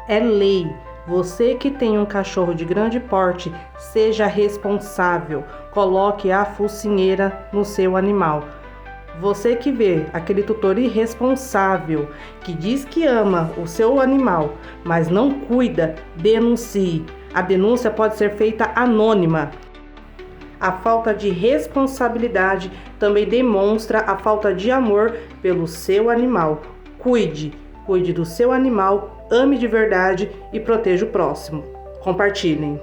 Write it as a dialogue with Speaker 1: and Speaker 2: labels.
Speaker 1: É lei. Você que tem um cachorro de grande porte, seja responsável. Coloque a focinheira no seu animal. Você que vê aquele tutor irresponsável que diz que ama o seu animal, mas não cuida, denuncie. A denúncia pode ser feita anônima. A falta de responsabilidade também demonstra a falta de amor pelo seu animal. Cuide do seu animal, ame de verdade e proteja o próximo. Compartilhem.